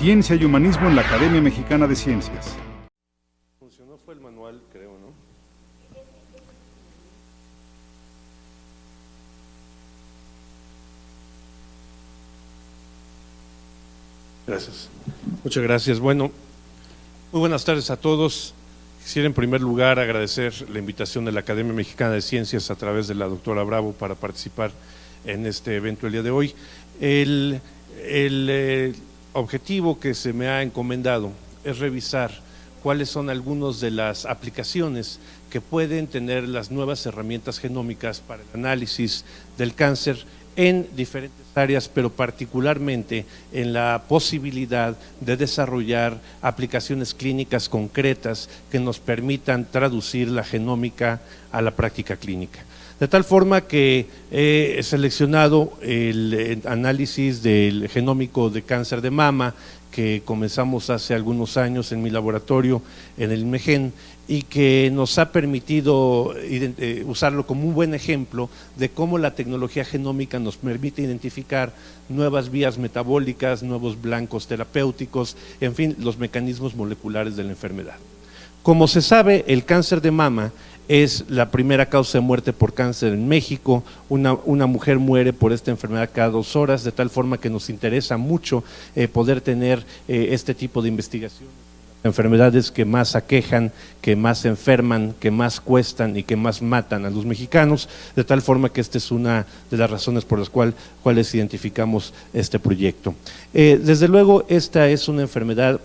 Ciencia y Humanismo en la Academia Mexicana de Ciencias. Funcionó, fue el manual, creo, ¿no? Gracias. Muchas gracias. Bueno, muy buenas tardes a todos. Quisiera en primer lugar agradecer la invitación de la Academia Mexicana de Ciencias a través de la doctora Bravo para participar en este evento el día de hoy. El objetivo que se me ha encomendado es revisar cuáles son algunas de las aplicaciones que pueden tener las nuevas herramientas genómicas para el análisis del cáncer en diferentes áreas, pero particularmente en la posibilidad de desarrollar aplicaciones clínicas concretas que nos permitan traducir la genómica a la práctica clínica. De tal forma que he seleccionado el análisis del genómico de cáncer de mama que comenzamos hace algunos años en mi laboratorio en el INMEGEN y que nos ha permitido usarlo como un buen ejemplo de cómo la tecnología genómica nos permite identificar nuevas vías metabólicas, nuevos blancos terapéuticos, en fin, los mecanismos moleculares de la enfermedad. Como se sabe, el cáncer de mama es la primera causa de muerte por cáncer en México. Una mujer muere por esta enfermedad cada 2 horas, de tal forma que nos interesa mucho poder tener este tipo de investigaciones. Enfermedades que más aquejan, que más enferman, que más cuestan y que más matan a los mexicanos, de tal forma que esta es una de las razones por las cuales identificamos este proyecto. Desde luego, esta es una enfermedad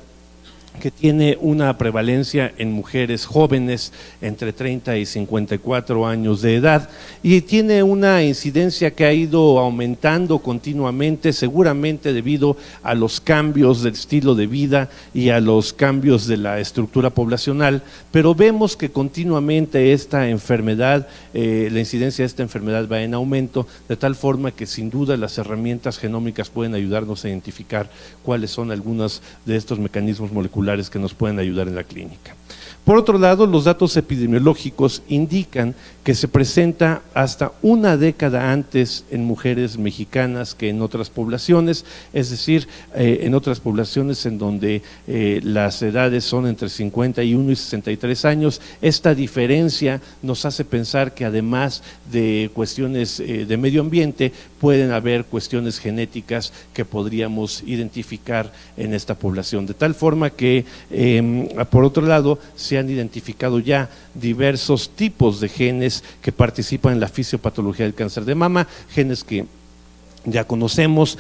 que tiene una prevalencia en mujeres jóvenes entre 30 y 54 años de edad y tiene una incidencia que ha ido aumentando continuamente, seguramente debido a los cambios del estilo de vida y a los cambios de la estructura poblacional, pero vemos que continuamente esta enfermedad, la incidencia de esta enfermedad va en aumento, de tal forma que sin duda las herramientas genómicas pueden ayudarnos a identificar cuáles son algunos de estos mecanismos moleculares que nos pueden ayudar en la clínica. Por otro lado, los datos epidemiológicos indican que se presenta hasta una década antes en mujeres mexicanas que en otras poblaciones, es decir, en otras poblaciones en donde las edades son entre 51 y 63 años. Esta diferencia nos hace pensar que además de cuestiones de medio ambiente, pueden haber cuestiones genéticas que podríamos identificar en esta población. De tal forma que, por otro lado, se han identificado ya diversos tipos de genes que participan en la fisiopatología del cáncer de mama, genes que ya conocemos,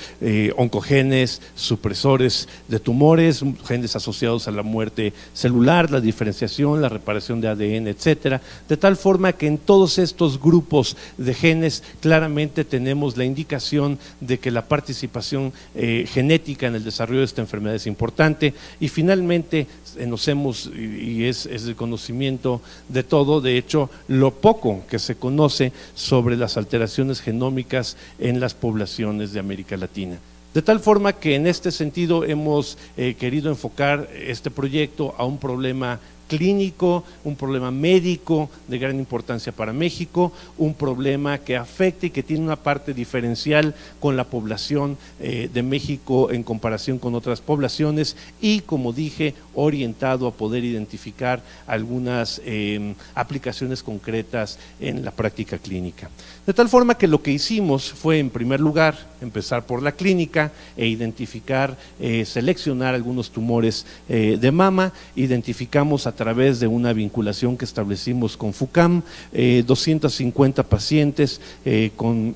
oncogenes, supresores de tumores, genes asociados a la muerte celular, la diferenciación, la reparación de ADN, etcétera, de tal forma que en todos estos grupos de genes claramente tenemos la indicación de que la participación genética en el desarrollo de esta enfermedad es importante. Y finalmente y es el conocimiento de todo, de hecho, lo poco que se conoce sobre las alteraciones genómicas en las poblaciones de América Latina. De tal forma que en este sentido hemos querido enfocar este proyecto a un problema clínico, un problema médico de gran importancia para México, un problema que afecta y que tiene una parte diferencial con la población de México en comparación con otras poblaciones y, como dije, orientado a poder identificar algunas aplicaciones concretas en la práctica clínica. De tal forma que lo que hicimos fue, en primer lugar, empezar por la clínica e identificar, seleccionar algunos tumores de mama. Identificamos a través de una vinculación que establecimos con FUCAM, 250 pacientes en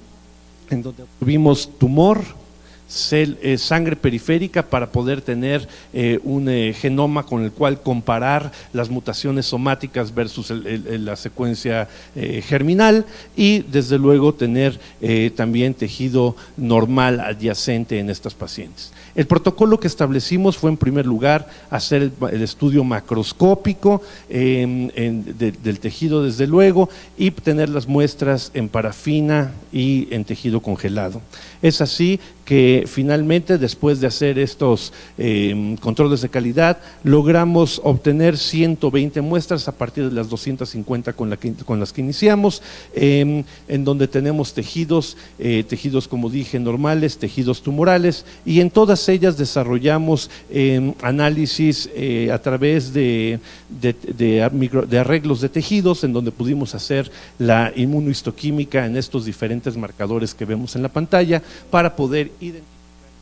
donde tuvimos tumor, sangre periférica para poder tener un genoma con el cual comparar las mutaciones somáticas versus la secuencia germinal y desde luego tener también tejido normal adyacente en estas pacientes. El protocolo que establecimos fue, en primer lugar, hacer el estudio macroscópico del tejido, desde luego, y tener las muestras en parafina y en tejido congelado. Es así que finalmente, después de hacer estos controles de calidad, logramos obtener 120 muestras a partir de las 250 con las que iniciamos, en donde tenemos tejidos, como dije, normales, tejidos tumorales, y en todas ellas desarrollamos análisis a través de arreglos de tejidos, en donde pudimos hacer la inmunohistoquímica en estos diferentes marcadores que vemos en la pantalla para poder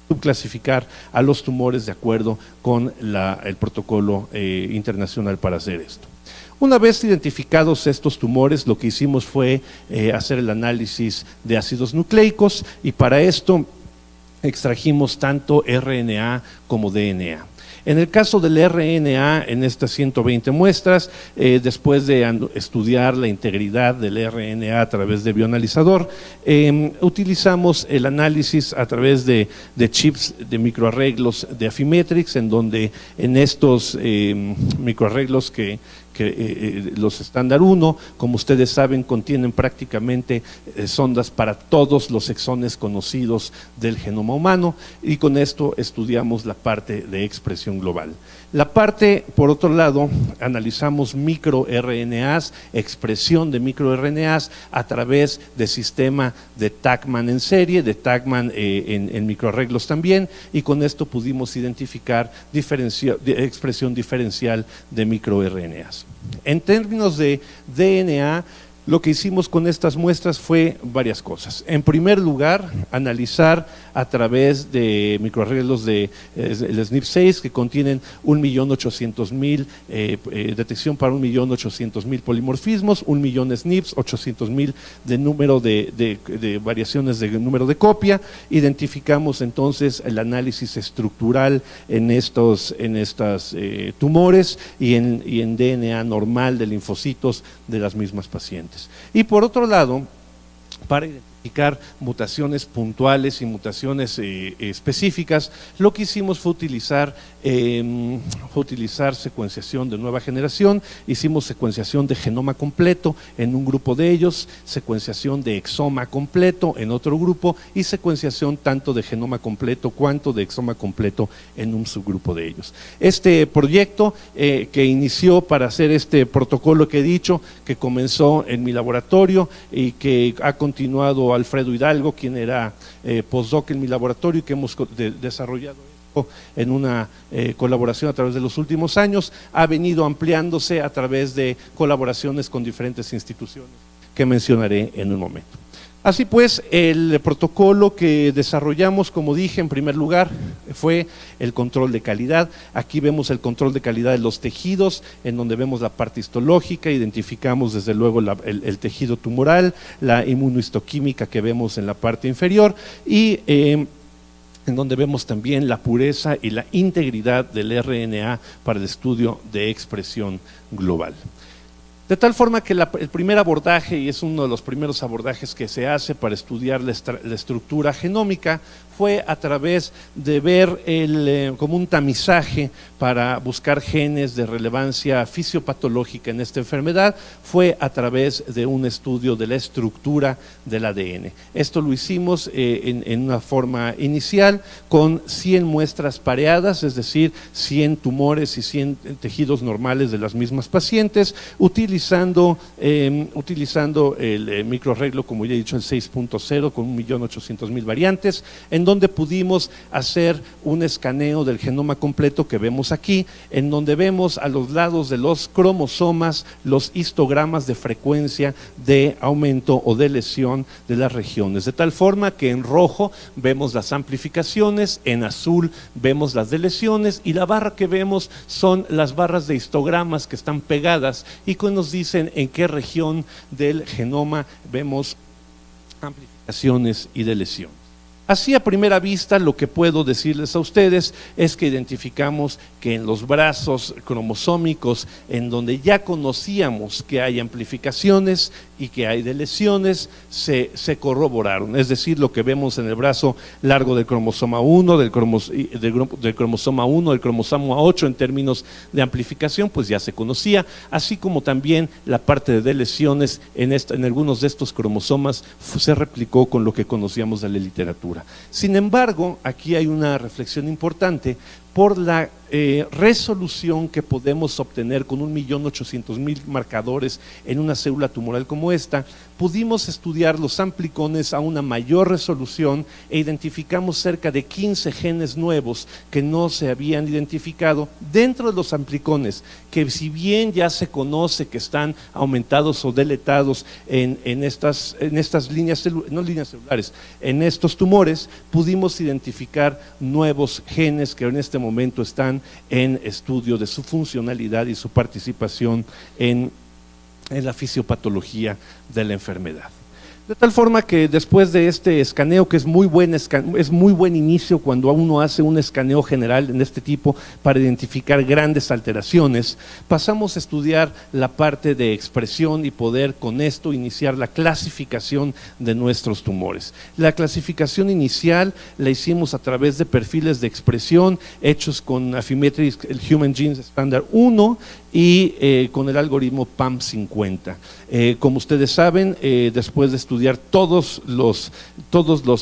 subclasificar a los tumores de acuerdo con el protocolo internacional para hacer esto. Una vez identificados estos tumores, lo que hicimos fue hacer el análisis de ácidos nucleicos, y para esto extrajimos tanto RNA como DNA. En el caso del RNA, en estas 120 muestras, después de estudiar la integridad del RNA a través de bioanalizador, utilizamos el análisis a través de chips de microarreglos de Affymetrix, en donde en estos microarreglos que los estándar 1, como ustedes saben, contienen prácticamente sondas para todos los exones conocidos del genoma humano, y con esto estudiamos la parte de expresión global. La parte, por otro lado, analizamos microRNAs, expresión de microRNAs a través del sistema de Taqman en serie, de Taqman en microarreglos también, y con esto pudimos identificar expresión diferencial de microRNAs. En términos de DNA, lo que hicimos con estas muestras fue varias cosas. En primer lugar, analizar a través de microarreglos del SNP6, que contienen 1.800.000, detección para 1.800.000 polimorfismos, 1.000.000 SNPs, 800.000 de número de variaciones de número de copia. Identificamos entonces el análisis estructural en estos tumores y en DNA normal de linfocitos de las mismas pacientes. Y por otro lado, para identificar mutaciones puntuales y mutaciones específicas, lo que hicimos fue utilizar secuenciación de nueva generación. Hicimos secuenciación de genoma completo en un grupo de ellos, secuenciación de exoma completo en otro grupo, y secuenciación tanto de genoma completo cuanto de exoma completo en un subgrupo de ellos. Este proyecto que inició para hacer este protocolo que he dicho, que comenzó en mi laboratorio y que ha continuado Alfredo Hidalgo, quien era postdoc en mi laboratorio, y que hemos desarrollado en una colaboración a través de los últimos años, ha venido ampliándose a través de colaboraciones con diferentes instituciones que mencionaré en un momento. Así pues, el protocolo que desarrollamos, como dije, en primer lugar, fue el control de calidad. Aquí vemos el control de calidad de los tejidos, en donde vemos la parte histológica, identificamos desde luego el tejido tumoral, la inmunohistoquímica que vemos en la parte inferior, y en donde vemos también la pureza y la integridad del RNA para el estudio de expresión global. De tal forma que el primer abordaje, y es uno de los primeros abordajes que se hace para estudiar la estructura genómica, fue a través de ver como un tamizaje para buscar genes de relevancia fisiopatológica en esta enfermedad, fue a través de un estudio de la estructura del ADN. Esto lo hicimos en una forma inicial con 100 muestras pareadas, es decir, 100 tumores y 100 tejidos normales de las mismas pacientes, utilizando el microarreglo, como ya he dicho, el 6.0 con 1.800.000 variantes, en donde pudimos hacer un escaneo del genoma completo que vemos aquí, en donde vemos a los lados de los cromosomas los histogramas de frecuencia de aumento o de lesión de las regiones, de tal forma que en rojo vemos las amplificaciones, en azul vemos las deleciones, y la barra que vemos son las barras de histogramas que están pegadas y que nos dicen en qué región del genoma vemos amplificaciones y deleciones. Así, a primera vista, lo que puedo decirles a ustedes es que identificamos que en los brazos cromosómicos, en donde ya conocíamos que hay amplificaciones y que hay deleciones, se corroboraron. Es decir, lo que vemos en el brazo largo del cromosoma 1, del cromosoma 1, del cromosoma 8 en términos de amplificación, pues ya se conocía, así como también la parte de deleciones en algunos de estos cromosomas se replicó con lo que conocíamos de la literatura. altura. Sin embargo, aquí hay una reflexión importante por la resolución que podemos obtener con 1.800.000 marcadores en una célula tumoral como esta. Pudimos estudiar los amplicones a una mayor resolución e identificamos cerca de 15 genes nuevos que no se habían identificado dentro de los amplicones, que si bien ya se conoce que están aumentados o deletados en estas líneas celulares, en estos tumores, pudimos identificar nuevos genes que en este momento están en estudio de su funcionalidad y su participación en la fisiopatología de la enfermedad. De tal forma que después de este escaneo, que es muy buen inicio cuando uno hace un escaneo general en este tipo para identificar grandes alteraciones, pasamos a estudiar la parte de expresión y poder con esto iniciar la clasificación de nuestros tumores. La clasificación inicial la hicimos a través de perfiles de expresión hechos con Affymetrix, el Human Genes Standard 1 y con el algoritmo PAM50. Como ustedes saben, después de estudiar todos los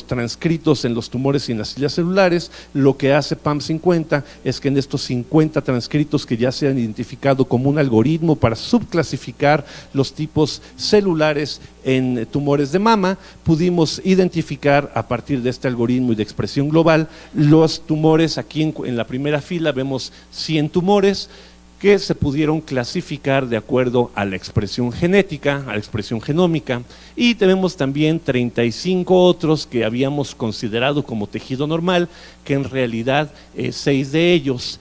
transcritos en los tumores y en las células celulares, lo que hace PAM50 es que en estos 50 transcritos que ya se han identificado como un algoritmo para subclasificar los tipos celulares en tumores de mama, pudimos identificar a partir de este algoritmo y de expresión global los tumores. Aquí en la primera fila vemos 100 tumores que se pudieron clasificar de acuerdo a la expresión genética, a la expresión genómica, y tenemos también 35 otros que habíamos considerado como tejido normal, que en realidad 6 de ellos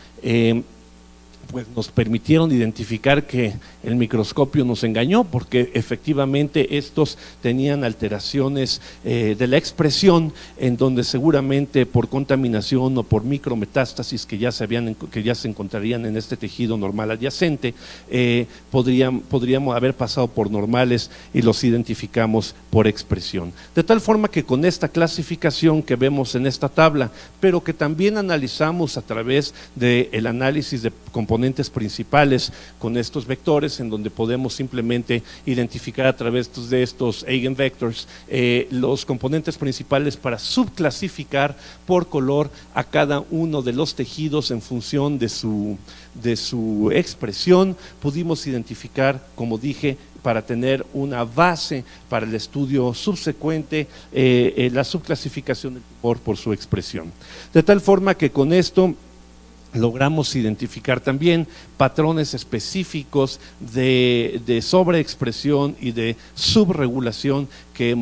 pues nos permitieron identificar que el microscopio nos engañó, porque efectivamente estos tenían alteraciones de la expresión, en donde seguramente por contaminación o por micrometástasis que ya se encontrarían en este tejido normal adyacente, podríamos haber pasado por normales y los identificamos por expresión. De tal forma que con esta clasificación que vemos en esta tabla, pero que también analizamos a través del análisis de componentes principales con estos vectores, en donde podemos simplemente identificar a través de estos eigenvectors los componentes principales para subclasificar por color a cada uno de los tejidos en función de su expresión. Pudimos identificar, como dije, para tener una base para el estudio subsecuente, la subclasificación del tumor por su expresión. De tal forma que con esto logramos identificar también patrones específicos de sobreexpresión y de subregulación que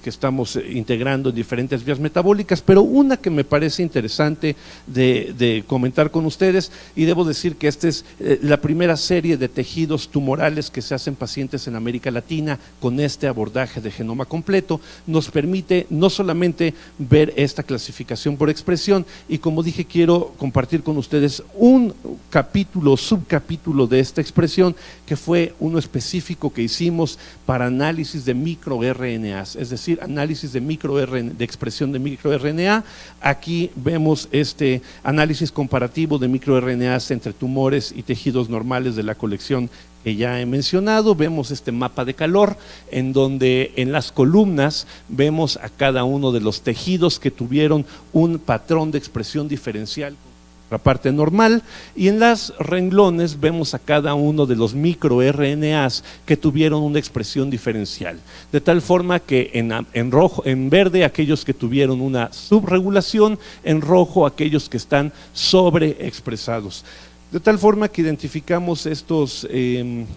estamos integrando en diferentes vías metabólicas, pero una que me parece interesante de comentar con ustedes, y debo decir que esta es la primera serie de tejidos tumorales que se hacen pacientes en América Latina con este abordaje de genoma completo, nos permite no solamente ver esta clasificación por expresión, y como dije, quiero compartir con ustedes un subcapítulo de esta expresión, que fue uno específico que hicimos para análisis de microRNAs, es decir, análisis de expresión de microRNA. Aquí vemos este análisis comparativo de microRNAs entre tumores y tejidos normales de la colección que ya he mencionado. Vemos este mapa de calor, en donde en las columnas vemos a cada uno de los tejidos que tuvieron un patrón de expresión diferencial, la parte normal, y en las renglones vemos a cada uno de los microRNAs que tuvieron una expresión diferencial, de tal forma que en verde aquellos que tuvieron una subregulación, en rojo aquellos que están sobreexpresados. De tal forma que identificamos estos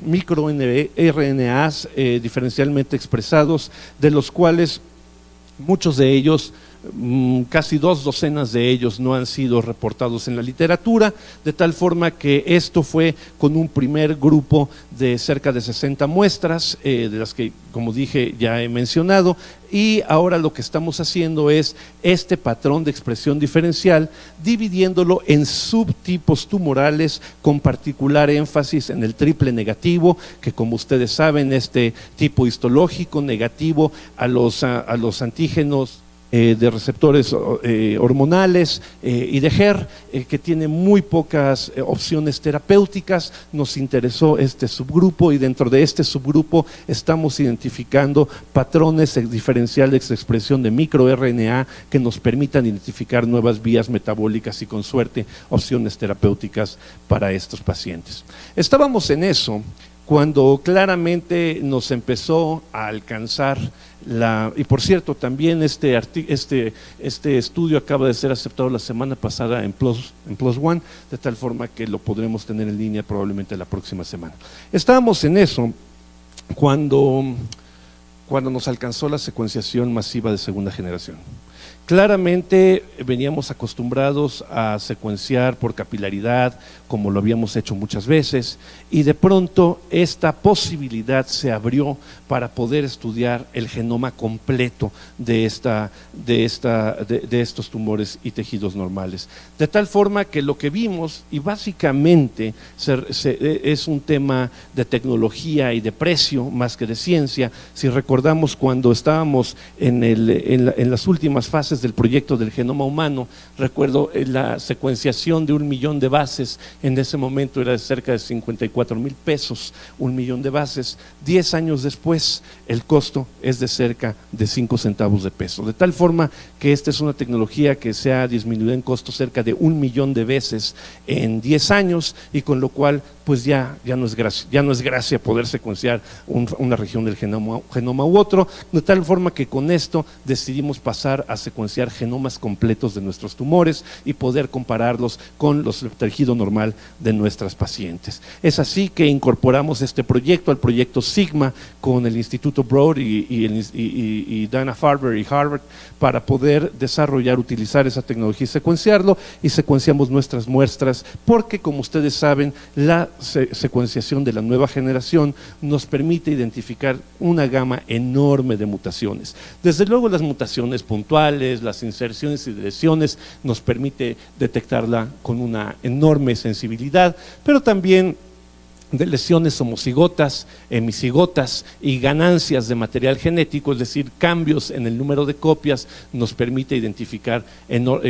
microRNAs diferencialmente expresados, de los cuales muchos de ellos, casi 2 docenas de ellos, no han sido reportados en la literatura, de tal forma que esto fue con un primer grupo de cerca de 60 muestras, de las que, como dije, ya he mencionado, y ahora lo que estamos haciendo es este patrón de expresión diferencial, dividiéndolo en subtipos tumorales, con particular énfasis en el triple negativo, que como ustedes saben, este tipo histológico negativo a los antígenos de receptores hormonales y de HER, que tiene muy pocas opciones terapéuticas. Nos interesó este subgrupo y dentro de este subgrupo estamos identificando patrones diferenciales de expresión de microRNA que nos permitan identificar nuevas vías metabólicas y con suerte opciones terapéuticas para estos pacientes. Estábamos en eso cuando claramente nos empezó a alcanzar y por cierto, también este estudio acaba de ser aceptado la semana pasada en PLOS ONE, de tal forma que lo podremos tener en línea probablemente la próxima semana. Estábamos en eso cuando nos alcanzó la secuenciación masiva de segunda generación. Claramente veníamos acostumbrados a secuenciar por capilaridad, como lo habíamos hecho muchas veces, y de pronto esta posibilidad se abrió para poder estudiar el genoma completo de estos tumores y tejidos normales. De tal forma que lo que vimos, y básicamente es un tema de tecnología y de precio más que de ciencia. Si recordamos cuando estábamos en las últimas fases del proyecto del genoma humano, recuerdo la secuenciación de 1 millón de bases, en ese momento era de cerca de 54,000 pesos, 1 millón de bases. 10 años después, el costo es de cerca de 5 centavos de peso, de tal forma que esta es una tecnología que se ha disminuido en costo cerca de 1 millón de veces en 10 años, y con lo cual pues ya no es gracia poder secuenciar una región del genoma u otro, de tal forma que con esto decidimos pasar a secuenciar genomas completos de nuestros tumores y poder compararlos con los tejido normal de nuestras pacientes. Es así que incorporamos este proyecto al proyecto Sigma con el Instituto Broad y Dana-Farber y Harvard para poder desarrollar, utilizar esa tecnología y secuenciarlo, y secuenciamos nuestras muestras porque, como ustedes saben, la secuenciación de la nueva generación nos permite identificar una gama enorme de mutaciones. Desde luego las mutaciones puntuales, las inserciones y deleciones nos permite detectarla con una enorme sensibilidad, pero también de lesiones homocigotas, hemicigotas y ganancias de material genético, es decir, cambios en el número de copias, nos permite identificar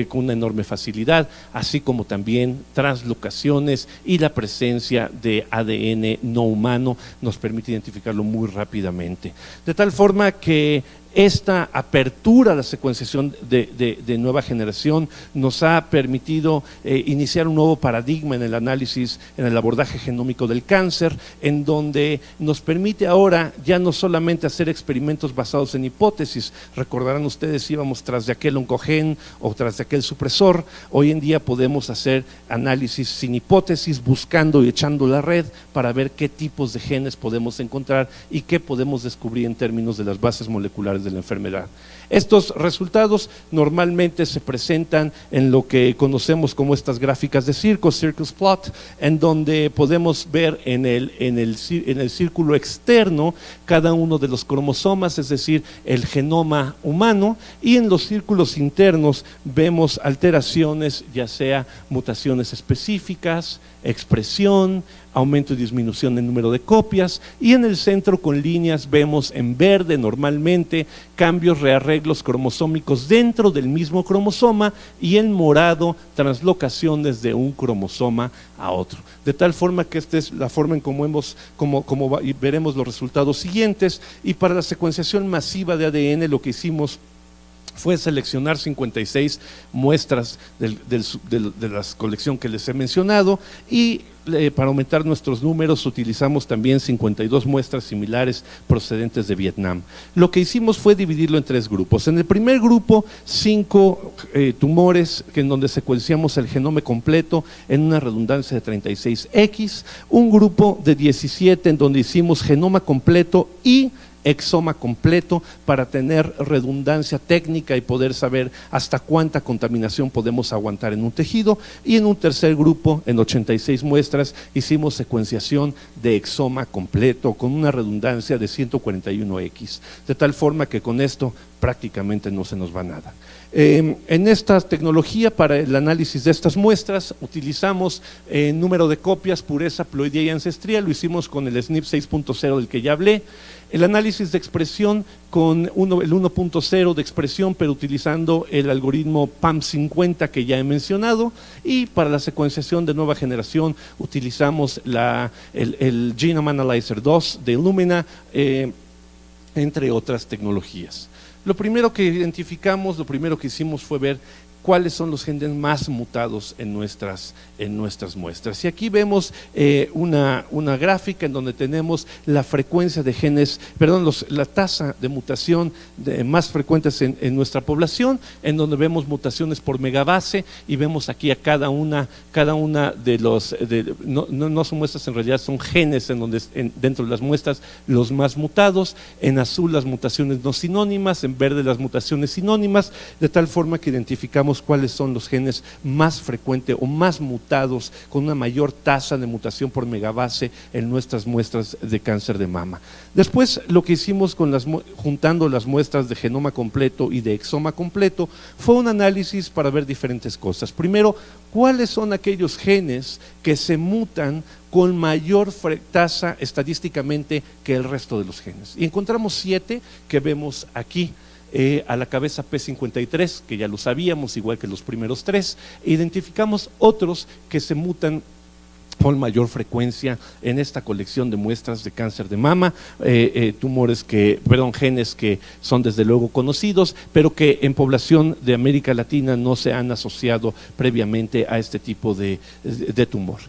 con una enorme facilidad, así como también translocaciones y la presencia de ADN no humano nos permite identificarlo muy rápidamente. De tal forma que esta apertura a la secuenciación de nueva generación nos ha permitido iniciar un nuevo paradigma en el análisis, en el abordaje genómico del cáncer, en donde nos permite ahora ya no solamente hacer experimentos basados en hipótesis. Recordarán ustedes, íbamos tras de aquel oncogen o tras de aquel supresor. Hoy en día podemos hacer análisis sin hipótesis, buscando y echando la red para ver qué tipos de genes podemos encontrar y qué podemos descubrir en términos de las bases moleculares de la enfermedad. Estos resultados normalmente se presentan en lo que conocemos como estas gráficas de Circus Plot, en donde podemos ver en el círculo externo cada uno de los cromosomas, es decir, el genoma humano, y en los círculos internos vemos alteraciones, ya sea mutaciones específicas, expresión, aumento y disminución del número de copias, y en el centro con líneas vemos en verde normalmente cambios, rearreglos cromosómicos dentro del mismo cromosoma, y en morado translocaciones de un cromosoma a otro. De tal forma que esta es la forma en cómo veremos los resultados siguientes. Y para la secuenciación masiva de ADN lo que hicimos fue seleccionar 56 muestras de la colección que les he mencionado, y para aumentar nuestros números utilizamos también 52 muestras similares procedentes de Vietnam. Lo que hicimos fue dividirlo en 3 grupos. En el primer grupo, 5 tumores en donde secuenciamos el genoma completo en una redundancia de 36X, un grupo de 17 en donde hicimos genoma completo y exoma completo para tener redundancia técnica y poder saber hasta cuánta contaminación podemos aguantar en un tejido, y en un tercer grupo, en 86 muestras, hicimos secuenciación de exoma completo con una redundancia de 141X, de tal forma que con esto prácticamente no se nos va nada. En esta tecnología, para el análisis de estas muestras, utilizamos número de copias, pureza, ploidía y ancestría. Lo hicimos con el SNP 6.0 del que ya hablé. El análisis de expresión con el 1.0 de expresión, pero utilizando el algoritmo PAM50 que ya he mencionado. Y para la secuenciación de nueva generación utilizamos el Genome Analyzer 2 de Illumina, entre otras tecnologías. Lo primero que identificamos, lo primero que hicimos fue ver cuáles son los genes más mutados en nuestras muestras. Y aquí vemos una gráfica en donde tenemos la frecuencia de genes, la tasa de mutación más frecuentes en nuestra población, en donde vemos mutaciones por megabase y vemos aquí a cada una de los, no son muestras, en realidad son genes en donde dentro de las muestras los más mutados, en azul las mutaciones no sinónimas, en verde las mutaciones sinónimas, de tal forma que identificamos cuáles son los genes más frecuentes o más mutados con una mayor tasa de mutación por megabase en nuestras muestras de cáncer de mama. Después, lo que hicimos juntando las muestras de genoma completo y de exoma completo fue un análisis para ver diferentes cosas. Primero, cuáles son aquellos genes que se mutan con mayor tasa estadísticamente que el resto de los genes. Y encontramos 7 que vemos aquí. A la cabeza P53, que ya lo sabíamos, igual que los primeros 3, e identificamos otros que se mutan con mayor frecuencia en esta colección de muestras de cáncer de mama, genes que son desde luego conocidos, pero que en población de América Latina no se han asociado previamente a este tipo de tumor.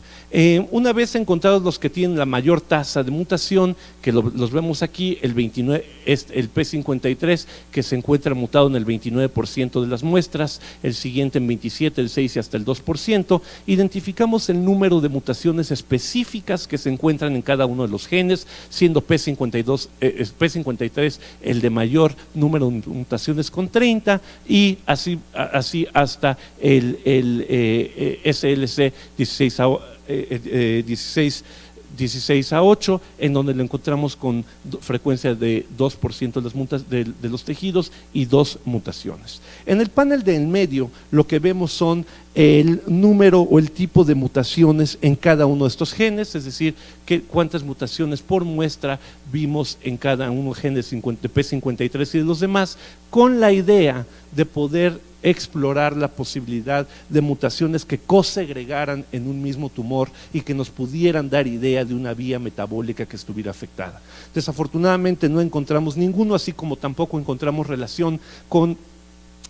Una vez encontrados los que tienen la mayor tasa de mutación, que los vemos aquí, el P53, que se encuentra mutado en el 29% de las muestras, el siguiente en 27%, el 6% y hasta el 2%, identificamos el número de mutaciones específicas que se encuentran en cada uno de los genes, siendo P53 el de mayor número de mutaciones con 30, y así hasta el SLC 16A8, en donde lo encontramos con frecuencia de 2% de los tejidos y 2 mutaciones. En el panel de en medio, lo que vemos son el número o el tipo de mutaciones en cada uno de estos genes, es decir, cuántas mutaciones por muestra vimos en cada uno de genes de P53 y de los demás, con la idea de poder explorar la posibilidad de mutaciones que cosegregaran en un mismo tumor y que nos pudieran dar idea de una vía metabólica que estuviera afectada. Desafortunadamente no encontramos ninguno, así como tampoco encontramos relación con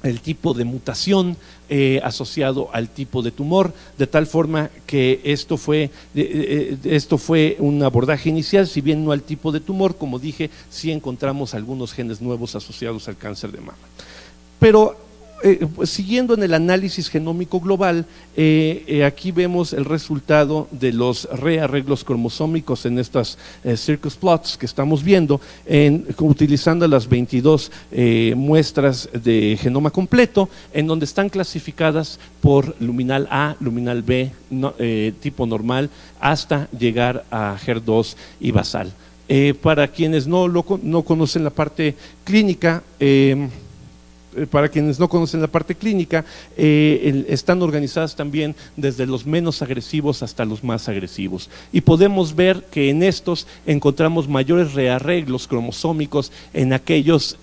el tipo de mutación asociado al tipo de tumor, de tal forma que esto fue un abordaje inicial, si bien no al tipo de tumor, como dije, sí encontramos algunos genes nuevos asociados al cáncer de mama. Pero siguiendo en el análisis genómico global, aquí vemos el resultado de los rearreglos cromosómicos en estas circus plots que estamos viendo, utilizando las 22 muestras de genoma completo, en donde están clasificadas por luminal A, luminal B, tipo normal, hasta llegar a HER2 y basal. Para quienes no conocen la parte clínica, están organizadas también desde los menos agresivos hasta los más agresivos. Y podemos ver que en estos encontramos mayores rearreglos cromosómicos en aquellos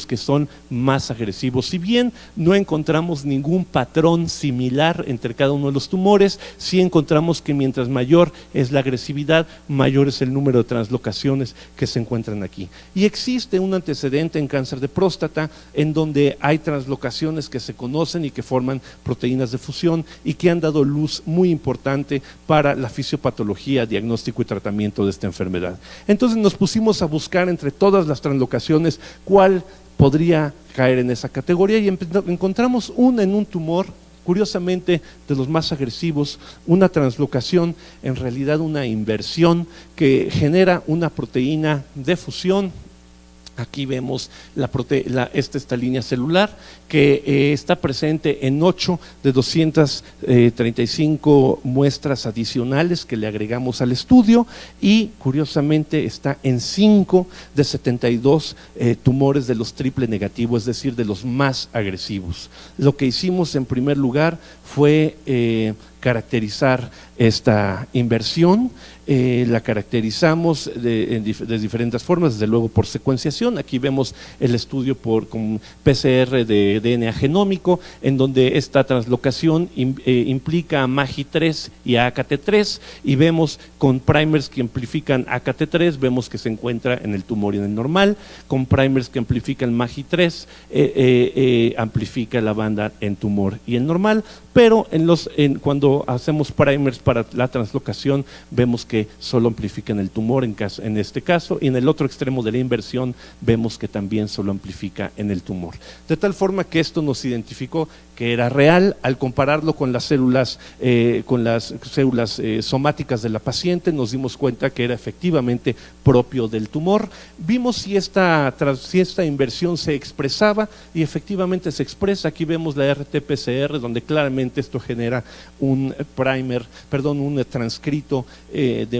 que son más agresivos. Si bien no encontramos ningún patrón similar entre cada uno de los tumores, sí encontramos que mientras mayor es la agresividad, mayor es el número de translocaciones que se encuentran aquí. Y existe un antecedente en cáncer de próstata en donde hay translocaciones que se conocen y que forman proteínas de fusión y que han dado luz muy importante para la fisiopatología, diagnóstico y tratamiento de esta enfermedad. Entonces nos pusimos a buscar entre todas las translocaciones cuál podría caer en esa categoría y encontramos en un tumor, curiosamente de los más agresivos, una translocación, en realidad una inversión que genera una proteína de fusión Aquí vemos esta línea celular que está presente en 8 de 235 muestras adicionales que le agregamos al estudio y curiosamente está en 5 de 72 tumores de los triple negativos, es decir, de los más agresivos. Lo que hicimos en primer lugar fue caracterizar esta inversión. La caracterizamos de diferentes formas, desde luego por secuenciación. Aquí vemos el estudio con PCR de DNA genómico, en donde esta translocación implica a MAGI3 y a AKT3, y vemos con primers que amplifican AKT3, vemos que se encuentra en el tumor y en el normal. Con primers que amplifican MAGI3, amplifica la banda en tumor y en normal, pero cuando hacemos primers para la translocación, vemos que solo amplifica en el tumor en este caso, y en el otro extremo de la inversión vemos que también solo amplifica en el tumor. De tal forma que esto nos identificó que era real. Al compararlo con las células somáticas de la paciente, nos dimos cuenta que era efectivamente propio del tumor. Vimos si esta inversión se expresaba, y efectivamente se expresa. Aquí vemos la RT-PCR, donde claramente esto genera un transcrito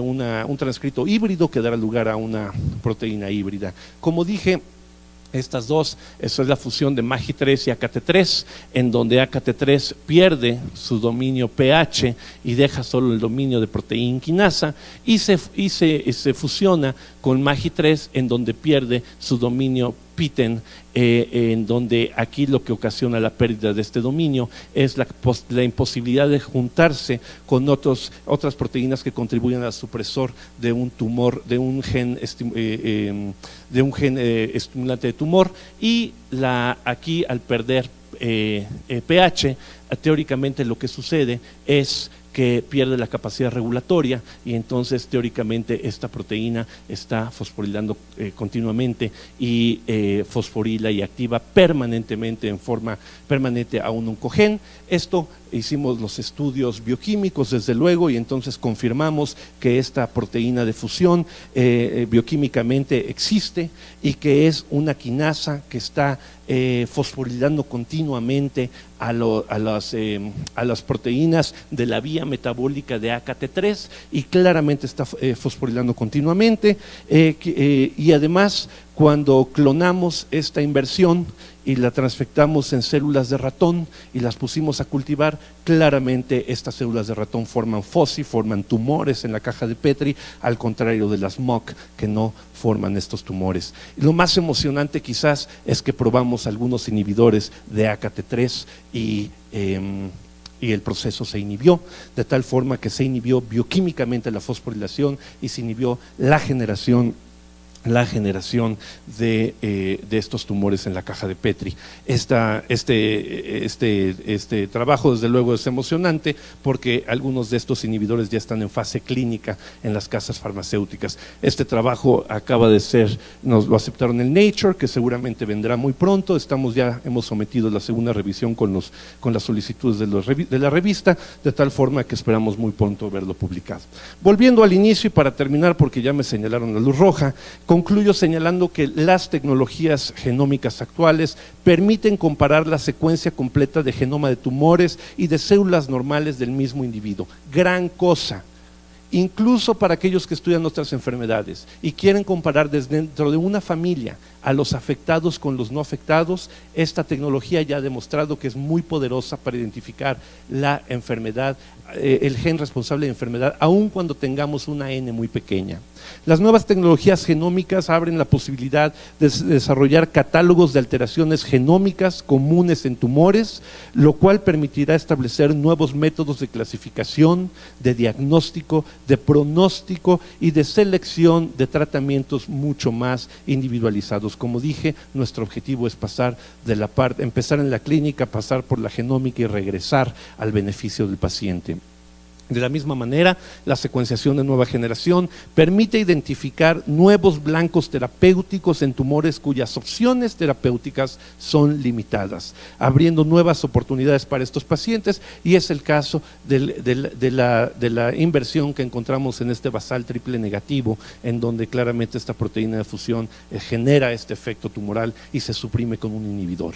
un transcrito híbrido que dará lugar a una proteína híbrida. Como dije, estas dos, eso es la fusión de MAGI3 y AKT3, en donde AKT3 pierde su dominio pH y deja solo el dominio de proteína quinasa, y se fusiona con MAGI3, en donde pierde su dominio PTEN, en donde aquí lo que ocasiona la pérdida de este dominio es la imposibilidad de juntarse con otras proteínas que contribuyen al supresor de un tumor, de un gen estimulante de tumor, y aquí al perder pH, teóricamente lo que sucede es que pierde la capacidad regulatoria, y entonces teóricamente esta proteína está fosforilando continuamente y fosforila y activa permanentemente, en forma permanente, a un oncogen. Esto hicimos los estudios bioquímicos, desde luego, y entonces confirmamos que esta proteína de fusión bioquímicamente existe, y que es una quinasa que está fosforilando continuamente a las proteínas de la vía metabólica de AKT3, y claramente está fosforilando continuamente, y además, cuando clonamos esta inversión y la transfectamos en células de ratón y las pusimos a cultivar, claramente estas células de ratón forman foci, forman tumores en la caja de Petri, al contrario de las MOC, que no forman estos tumores. Y lo más emocionante quizás es que probamos algunos inhibidores de AKT3 y el proceso se inhibió, de tal forma que se inhibió bioquímicamente la fosforilación y se inhibió la generación de estos tumores en la caja de Petri. Este trabajo desde luego es emocionante, porque algunos de estos inhibidores ya están en fase clínica en las casas farmacéuticas. Este trabajo acaba de nos lo aceptaron en Nature, que seguramente vendrá muy pronto. Hemos sometido la segunda revisión con las solicitudes de la revista, de tal forma que esperamos muy pronto verlo publicado. Volviendo al inicio, y para terminar, porque ya me señalaron la luz roja, concluyo señalando que las tecnologías genómicas actuales permiten comparar la secuencia completa de genoma de tumores y de células normales del mismo individuo. Gran cosa, incluso para aquellos que estudian otras enfermedades y quieren comparar desde dentro de una familia a los afectados con los no afectados. Esta tecnología ya ha demostrado que es muy poderosa para identificar la enfermedad, el gen responsable de enfermedad, aun cuando tengamos una N muy pequeña. Las nuevas tecnologías genómicas abren la posibilidad de desarrollar catálogos de alteraciones genómicas comunes en tumores, lo cual permitirá establecer nuevos métodos de clasificación, de diagnóstico, de pronóstico y de selección de tratamientos mucho más individualizados. Como dije, nuestro objetivo es empezar en la clínica, pasar por la genómica y regresar al beneficio del paciente. De la misma manera, la secuenciación de nueva generación permite identificar nuevos blancos terapéuticos en tumores cuyas opciones terapéuticas son limitadas, abriendo nuevas oportunidades para estos pacientes, y es el caso de la inversión que encontramos en este basal triple negativo, en donde claramente esta proteína de fusión genera este efecto tumoral y se suprime con un inhibidor.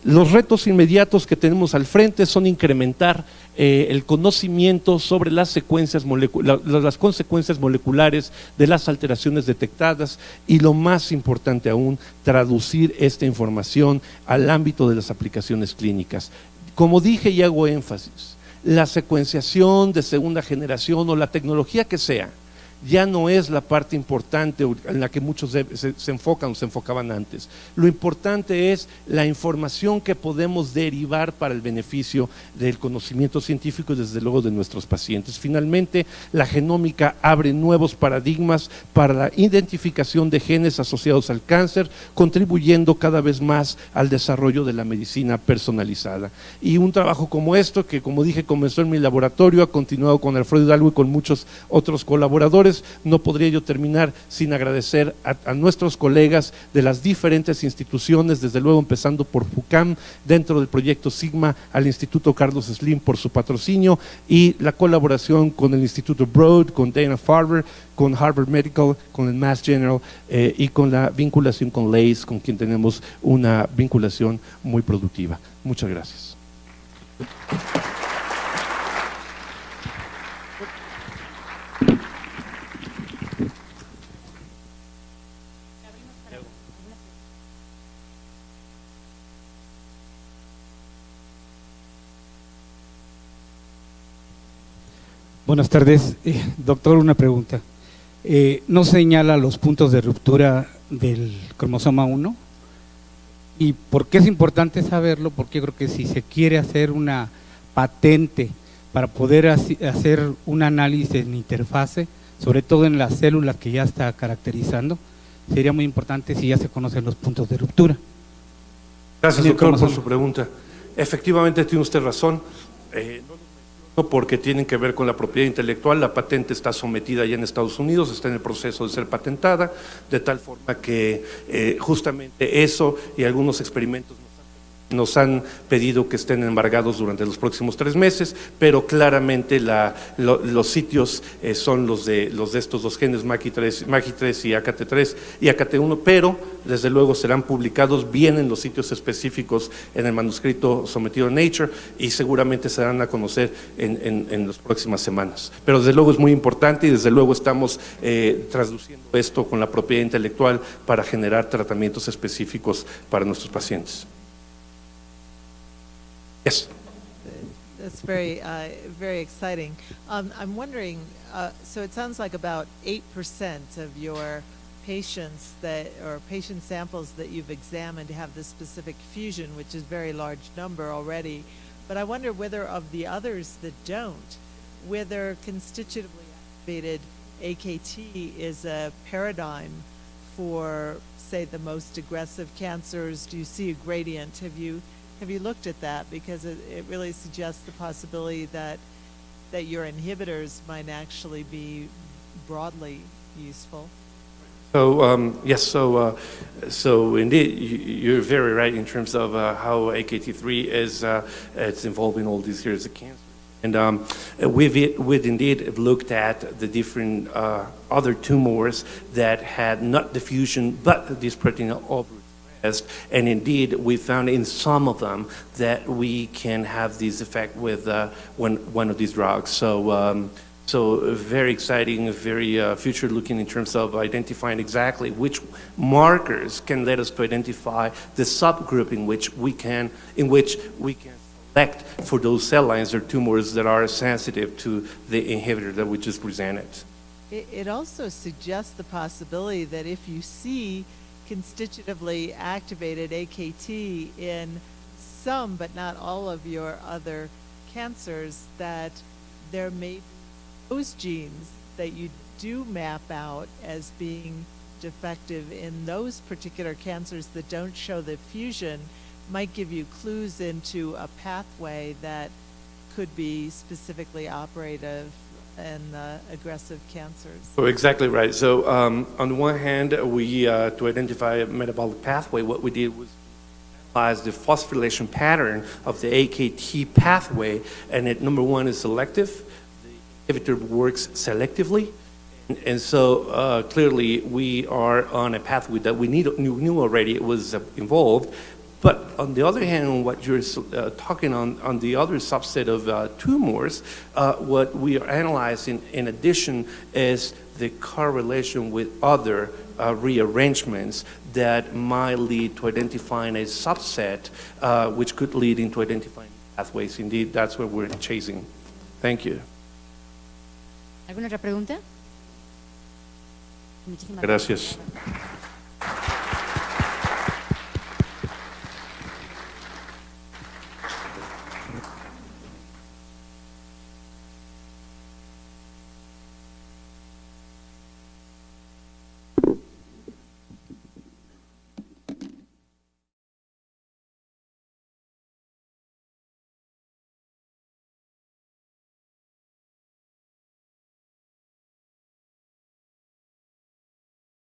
Los retos inmediatos que tenemos al frente son incrementar el conocimiento sobre las consecuencias moleculares de las alteraciones detectadas y, lo más importante aún, traducir esta información al ámbito de las aplicaciones clínicas. Como dije y hago énfasis, la secuenciación de segunda generación o la tecnología que sea, ya no es la parte importante en la que muchos se enfocan o se enfocaban antes. Lo importante es la información que podemos derivar para el beneficio del conocimiento científico y desde luego de nuestros pacientes. Finalmente, la genómica abre nuevos paradigmas para la identificación de genes asociados al cáncer, contribuyendo cada vez más al desarrollo de la medicina personalizada. Y un trabajo como esto, que como dije comenzó en mi laboratorio, ha continuado con Alfredo Hidalgo y con muchos otros colaboradores. No podría yo terminar sin agradecer a nuestros colegas de las diferentes instituciones, desde luego empezando por FUCAM, dentro del proyecto Sigma, al Instituto Carlos Slim por su patrocinio, y la colaboración con el Instituto Broad, con Dana-Farber, con Harvard Medical, con el Mass General y con la vinculación con LACE, con quien tenemos una vinculación muy productiva. Muchas gracias. Buenas tardes, doctor, una pregunta. ¿No señala los puntos de ruptura del cromosoma 1? ¿Y por qué es importante saberlo? Porque yo creo que si se quiere hacer una patente para poder hacer un análisis en interfase, sobre todo en las células que ya está caracterizando, sería muy importante si ya se conocen los puntos de ruptura. Gracias, doctor, por su pregunta. Efectivamente, tiene usted razón. No porque tienen que ver con la propiedad intelectual, la patente está sometida ya en Estados Unidos, está en el proceso de ser patentada, de tal forma que justamente eso y algunos experimentos nos han pedido que estén embargados durante los próximos 3 meses, pero claramente los sitios son los de estos dos genes, MAGI3 y AKT3 y AKT1, pero desde luego serán publicados bien en los sitios específicos en el manuscrito sometido a Nature y seguramente se darán a conocer en las próximas semanas. Pero desde luego es muy importante y desde luego estamos traduciendo esto con la propiedad intelectual para generar tratamientos específicos para nuestros pacientes. Yes. That's very exciting. I'm wondering, so it sounds like about 8% of your patients or patient samples that you've examined have this specific fusion, which is a very large number already. But I wonder whether of the others that don't, whether constitutively activated AKT is a paradigm for, say, the most aggressive cancers. Do you see a gradient? Have you looked at that? Because it really suggests the possibility that your inhibitors might actually be broadly useful. So yes, so indeed, you're very right in terms of how AKT3 is it's involved in all these areas of cancer. And we've indeed looked at the different other tumors that had not the fusion but this protein overexpressed. And indeed, we found in some of them that we can have this effect with one of these drugs. So very exciting, very future-looking in terms of identifying exactly which markers can let us to identify the subgroup in which we can select for those cell lines or tumors that are sensitive to the inhibitor that we just presented. It also suggests the possibility that if you see constitutively activated AKT in some but not all of your other cancers, that there may be those genes that you do map out as being defective in those particular cancers that don't show the fusion might give you clues into a pathway that could be specifically operative in aggressive cancers? So exactly right. So on the one hand, to identify a metabolic pathway, what we did was analyze the phosphorylation pattern of the AKT pathway, and number one is selective. The inhibitor works selectively, and so clearly we are on a pathway that we knew already it was involved. But on the other hand, what you're talking on the other subset of tumors, what we are analyzing in addition is the correlation with other rearrangements that might lead to identifying a subset, which could lead into identifying pathways. Indeed, that's what we're chasing. Thank you. ¿Alguna otra pregunta? Muchísimas Gracias. gracias.